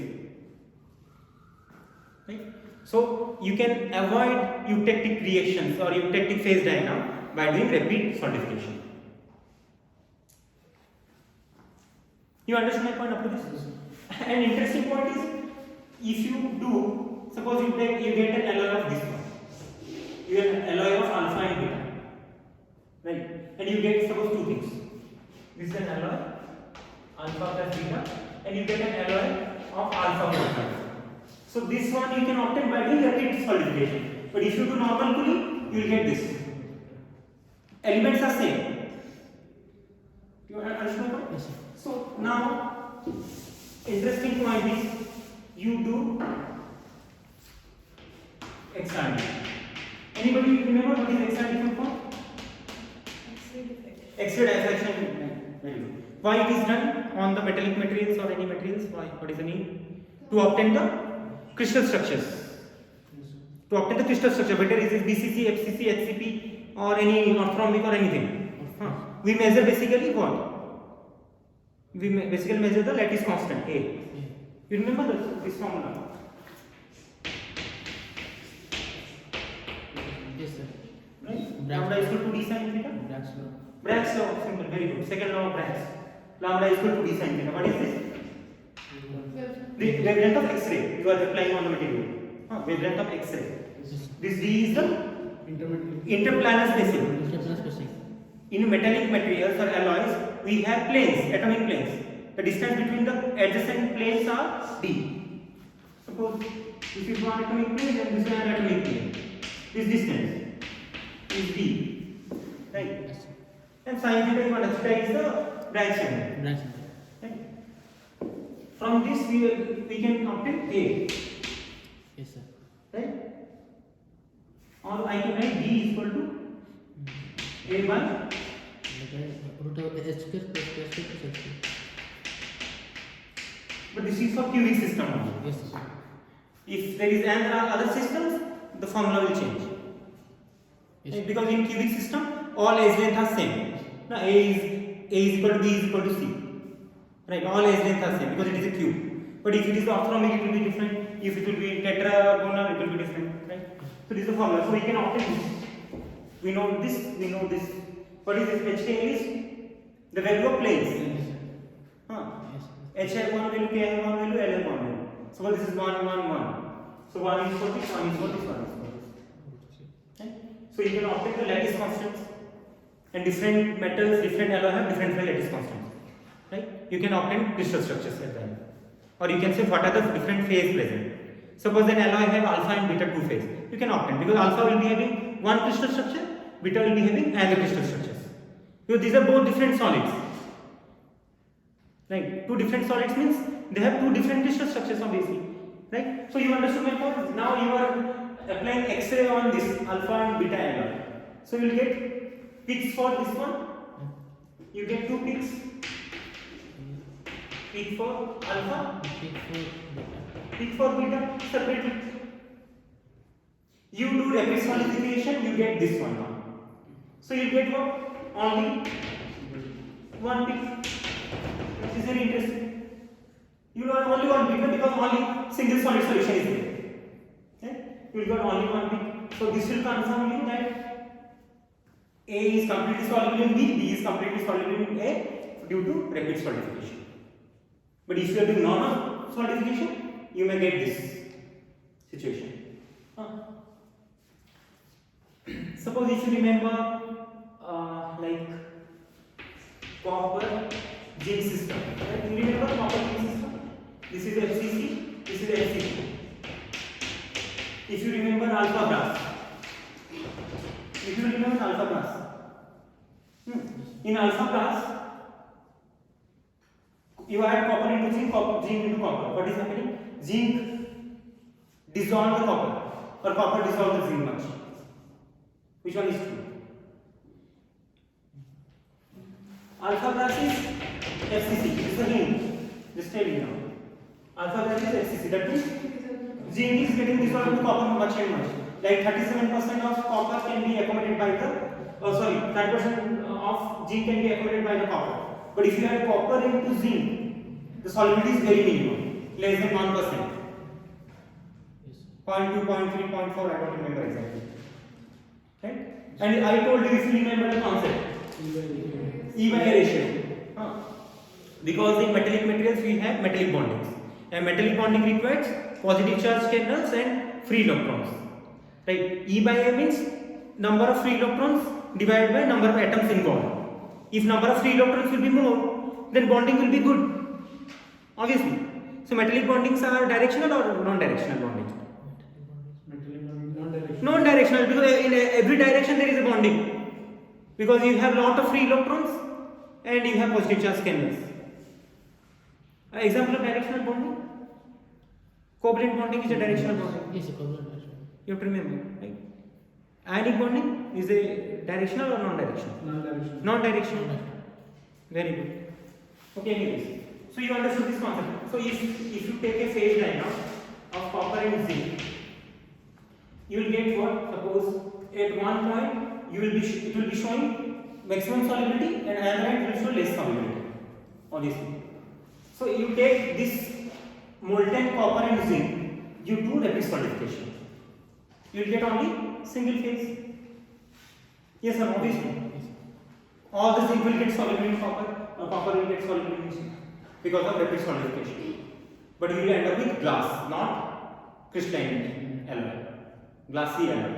Right? So you can avoid eutectic reactions or eutectic phase diagram by doing rapid solidification. You understand my point up to this? An interesting point is, if you do, suppose you get an alloy of this one. You get an alloy of alpha and beta, right? And you get suppose two things. This is an alloy, alpha plus beta, and you get an alloy of alpha plus beta. So this one you can obtain by doing rapid solidification. But if you do normal cooling, you will get this. Elements are same. You understand my point? Yes, sir. So now, interesting point is you do external. Anybody remember what is external form? X-ray defect. X-ray diffraction. Very good. Why it is done on the metallic materials or any materials? Why? What is the need? To obtain the crystal structures. To obtain the crystal structure, whether it is BCC, FCC, HCP, or any orthorhombic or anything. We measure basically what? We basically measure the lattice constant A. You remember this formula? Yes, sir. Right? Bragg- Lambda is equal to d sin theta. Bragg's law. Bragg's law, simple, very good. Second law of Bragg's. Lambda is equal to d sin theta. What is this? The wavelength of X-ray you are applying on the material. Wavelength of X-ray. Yes, This d is the intermediate. interplanar spacing. Interplanar spacing. In metallic materials or alloys, we have planes, atomic planes. The distance between the adjacent planes are d. Suppose this is one atomic plane and this is an atomic plane. This distance is d. Right? Yes, sir. And sin theta you understand is the branch angle. Bragg's law. Right? From this we can obtain A. Yes, sir. Right? Or I can write d is equal to A by Root of h square plus k square plus h square. but this is for cubic system only. Yes, sir. If there is any other systems, the formula will change. Yes, Right? sir. Because in cubic system, all edge length are same. Now A is equal to B is equal to C. Right? All edge length are same because it is a cube. But if it is orthorhombic, it will be different. If it will be tetragonal, it will be different. Right? So this is the formula. So we can obtain this. We know this. We know this. What is this? HK is the value of planes. Yes, sir. Huh? Yes, sir. H have one value, K have one value, L have one value. So this is 1, 1, 1. So 1 is for this, 1 is for this, 1 is for this. Okay? So you can obtain the lattice constants, and different metals, different alloy have different lattice constants. Right? You can obtain crystal structures like that. Or you can say what are the different phase present. Suppose an alloy have alpha and beta two phase. You can obtain because alpha will be having one crystal structure, beta will be having another crystal structures. Because these are both different solids. Right? Two different solids means they have two different crystal structures obviously. Right? So you understood my point? Now you are applying X-ray on this alpha and beta alloy. So you will get peaks for this one. You get two peaks. Peak for alpha, Peak for beta. peak for beta separately. You do rapid solidification, you get this one now. So you get what? Only one peak. Which is very interesting. You will only one peak because only single solid solution is there. Okay? You will get only one peak. So this will confirm you that A is completely soluble in B is completely soluble in A due to rapid solidification. But if you are doing normal solidification, you may get this situation. Suppose if you remember like copper zinc system. Right? You remember copper zinc system? This is FCC, this is FCC. If you remember alpha brass, if you remember alpha brass, in alpha brass, you add copper into zinc, zinc into copper. What is happening? Zinc dissolve the copper, or copper dissolve the zinc much. Which one is true? Alpha brass is FCC. This is the hint. Just tell me now. Alpha brass is FCC. That means zinc is getting dissolved into copper much and much. Like 37% of copper can be accommodated by the, 30% of zinc can be accommodated by the copper. But if you add copper into zinc, the solubility is very minimum, less than 1%. Yes. 0.2, 0.3, 0.4, I don't remember exactly. Right? And I told you, if you remember the concept, E by A ratio. Because in metallic materials we have metallic bondings. And metallic bonding requires positive charge channels and free electrons. Right? E by A means number of free electrons divided by number of atoms involved. If number of free electrons will be more, then bonding will be good. Obviously. So metallic bondings are directional or non-directional bonding? Non-directional, because in every direction there is a bonding. Because you have lot of free electrons and you have positive charge channels. Example of directional bonding? Covalent bonding is a directional bonding. Yes, a covalent bonding. You have to remember, right? Ionic bonding is a directional or non-directional? Non-directional. Non-directional. Very good. Okay, anyways. So you understood this concept. So if you take a phase line of copper and zinc, you will get what? Suppose at one point it will be showing maximum solubility and another end will show less solubility. Obviously. So you take this molten copper and zinc, you do rapid solidification. You will get only single phase. Yes or obviously. All the zinc will get soluble in copper, copper will get soluble in zinc because of rapid solidification. But you will end up with glass, not crystalline alloy, glassy alloy.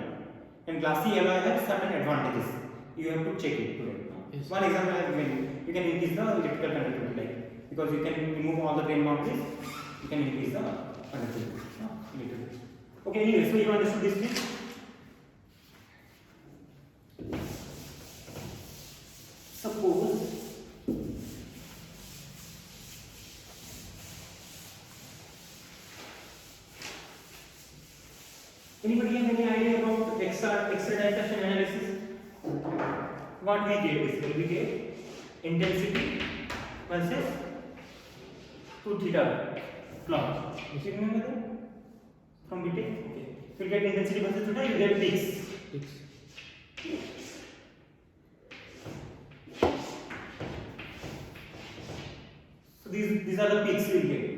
And glassy alloy has certain advantages. You have to check it today. Yes. One example I have given you. You can increase the electrical conductivity, like, because you can remove all the grain boundaries. You can increase the conductivity. Okay, anyway, so you understood this thing. Suppose anybody have any idea about extra diffraction analysis? What we get is we get intensity versus 2 theta plot. You remember that from BTEC? Okay. You get intensity versus theta, you get peaks. Yes. So these are the peaks we will get.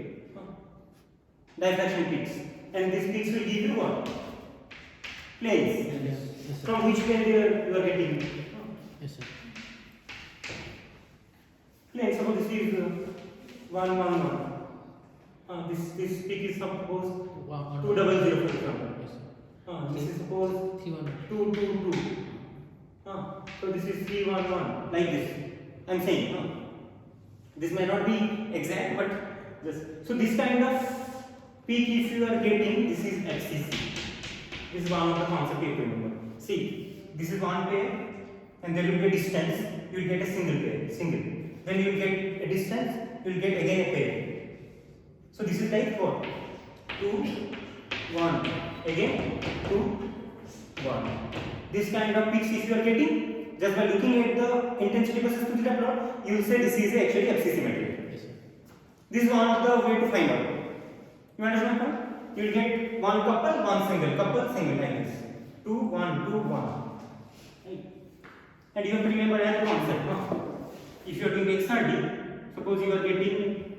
Diffraction peaks. And these peaks will give you what? Planes. Yes. Yes, sir. From which plane you are getting? Yes, sir. Plane. Suppose this is 1, 1, 1. This peak is suppose 200 for example. Yes, sir. This is suppose 300. 2, 2, 2. So this is 3, 1, 1. Like this. I am saying. This may not be exact, but this. So this kind of peak, if you are getting, this is FCC. This is one of the concepts you have to remember. See, this is one pair, and then you will get distance. You will get a single pair, single. Then you will get a distance. You will get again a pair. So this is like what? 2, 1. Again 2, 1. This kind of peaks, if you are getting, just by looking at the intensity versus 2 theta plot, you will say this is actually FCC material. Yes, sir. This is one of the way to find out. You understand my point? You will get one couple, one single, couple, single, like this. 2, 1, 2, 1. Right? And you have to remember another concept. If you are doing XRD, suppose you are getting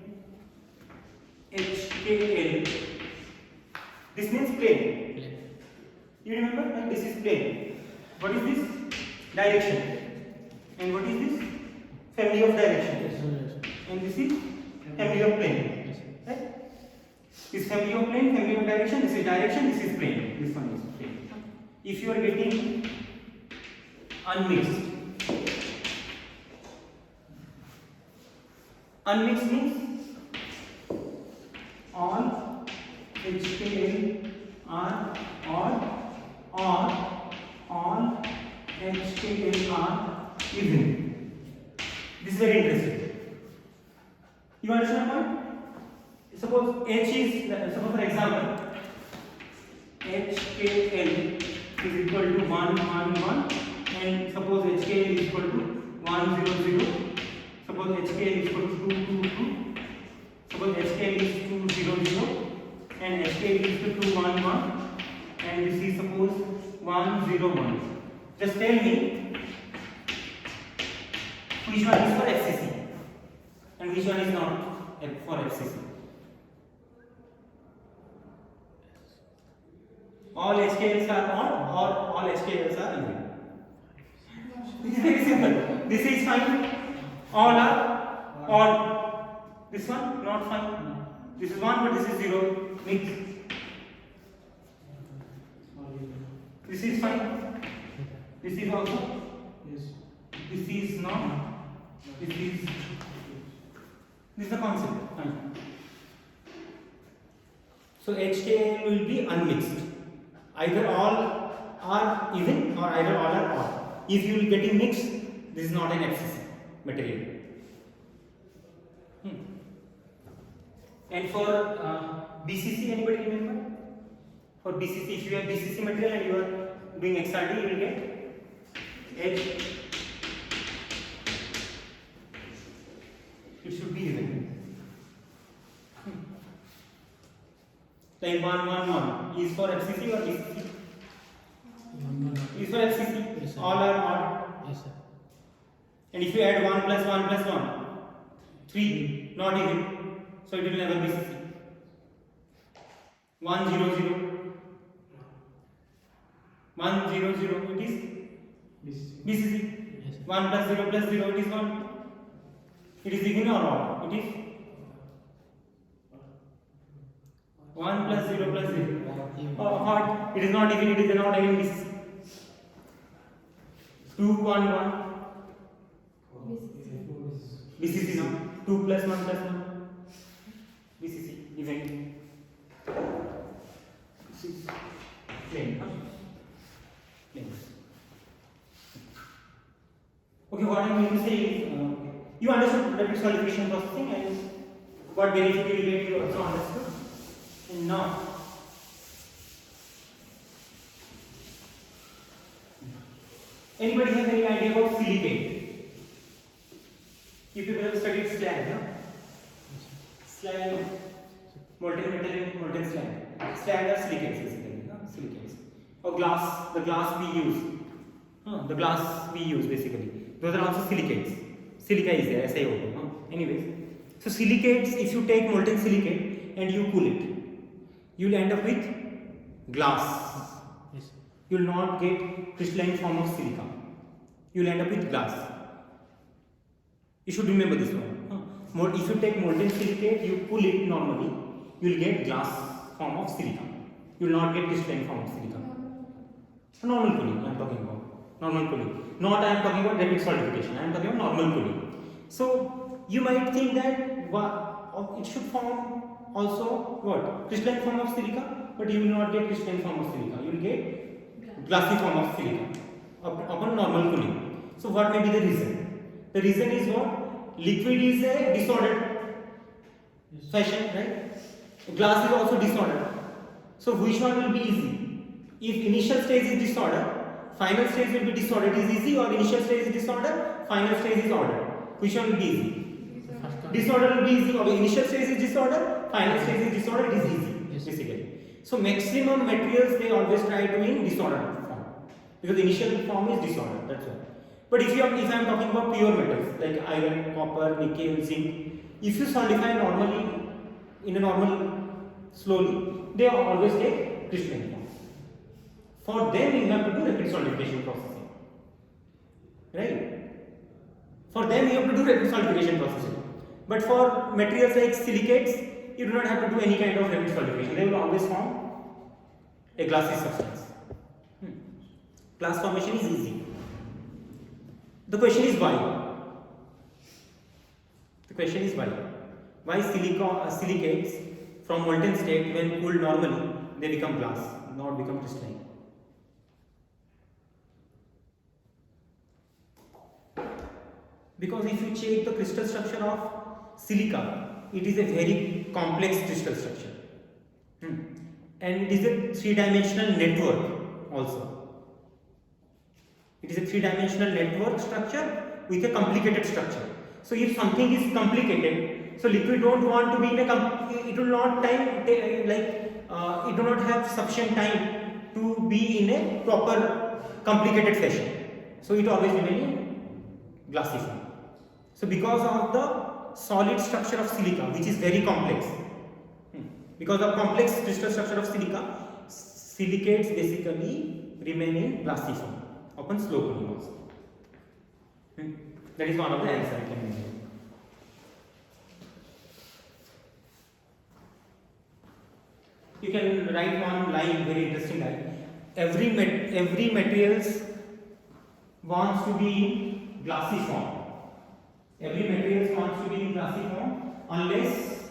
HKL. This means plane. Plane. You remember? And this is plane. What is this? Direction. And what is this? Family of direction. Yes, sir. And this is family of plane. Yes, sir. Right? This family of plane, family of direction, this is direction, this is plane. This one is plane. If you are getting unmixed. Unmixed means all HKL are odd or all HKL are even. This is very interesting. You understand my point? Suppose H is, suppose for example, HKL is equal to 1, 1, 1, and suppose HKL is equal to 1, 0, 0. Suppose HKL is equal to 2, 2, 2. Suppose HKL is 2, 0, 0, and HKL is equal to 1, 1, and and this is suppose 1 0 1. Just tell me which one is for FCC and which one is not for FCC. All HKLs are on or all HKLs are even. This is very simple. This is fine. All are odd. This one not fine. This is 1 but this is 0. Mix. This is fine. This is also. This is not. This is the concept. Fine. So HKL will be unmixed. Either all are even or either all are odd. If you will getting mixed, this is not an FCC material. And for BCC, anybody remember? For BCC, if you have BCC material and you are doing XRD, you will get H. It should be even. Like 1 1 1 is for FCC or BCC? Is for FCC. Yes, sir. All are odd. Yes, sir. And if you add 1 plus 1 plus 1, 3, not even. So it will never be CC. 1 0 0. 1 0 0, it is BCC. Yes, sir. 1 plus 0 plus 0, it is 1. It is even or odd? It is 1 plus 0 plus 0. Odd. It is not even, it is not even BCC. 2 1 1. BCC now. 2 plus 1 plus 1. BCC even. Plain. Plain. Okay, what I am going to say is, you understood rapid solidification processing and what benefit you will get, you also understood. And now, anybody has any idea about silicate? You people have studied slag, no? Slag, molten metal and molten slag. Slag are silicates basically, no? Silicates. Or glass, the glass we use. The glass we use basically. Those are also silicates. Silica is there, SiO2. No? Anyways, so silicates, if you take molten silicate and you cool it, you will end up with glass. Yes. You will not get crystalline form of silica. You will end up with glass. You should remember this one. If you take molten silicate, you pull it normally, you will get glass form of silica. You will not get crystalline form of silica. Normal cooling I am talking about. Normal cooling. Not I am talking about rapid solidification. I am talking about normal cooling. So you might think that it should form also what? Crystalline form of silica, but you will not get crystalline form of silica. You will get glassy form of silica upon normal cooling. So what may be the reason? The reason is what? Liquid is a disordered fashion, right? Glass is also disordered. So which one will be easy? If initial stage is disordered, final stage will be disordered is easy, or initial stage is disordered, final stage is ordered. Which one will be easy? Disorder will be easy, or initial stage is disordered, final stage is disordered, it is easy, Yes. basically. So maximum materials they always try to in disordered form, because the initial form is disordered, that's all. But if I am talking about pure metals like iron, copper, nickel, zinc, if you solidify normally, in a normal, slowly, they always take crystalline form. For them you have to do rapid solidification processing, right? For them you have to do rapid solidification processing. But for materials like silicates, you do not have to do any kind of rapid solidification. They will always form a glassy substance. Glass formation is easy. The question is why? The question is why? Why silicates from molten state when cooled normally they become glass, not become crystalline? Because if you check the crystal structure of silica, it is a very complex crystal structure. And it is a three-dimensional network also. It is a three-dimensional network structure with a complicated structure. So if something is complicated, so liquid don't want to be in a it will not time it do not have sufficient time to be in a proper complicated fashion. So it always remain in glassy form. So because of the solid structure of silica, which is very complex, because of complex crystal structure of silica, silicates basically remain in glassy form upon slow cooling also. That is one of the answers I can give. You can write one line, very interesting line. Every materials wants to be in glassy form. Every materials wants to be in glassy form unless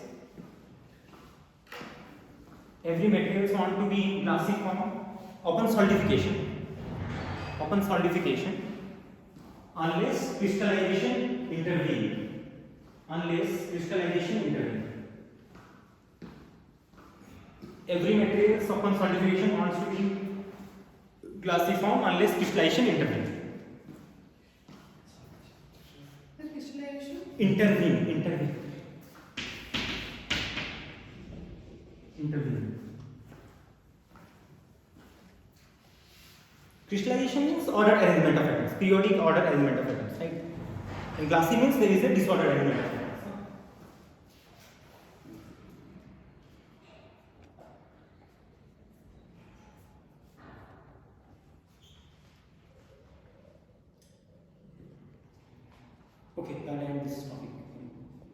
every materials want to be in glassy form upon solidification. Upon solidification, unless crystallization intervene. Unless crystallization intervene. Every material upon solidification wants to be glassy form unless crystallization intervenes. The crystallization? Intervene. Crystallization means ordered arrangement of atoms, periodic ordered arrangement of atoms, right? And glassy means there is a disordered arrangement of atoms. Okay, I'll end this one.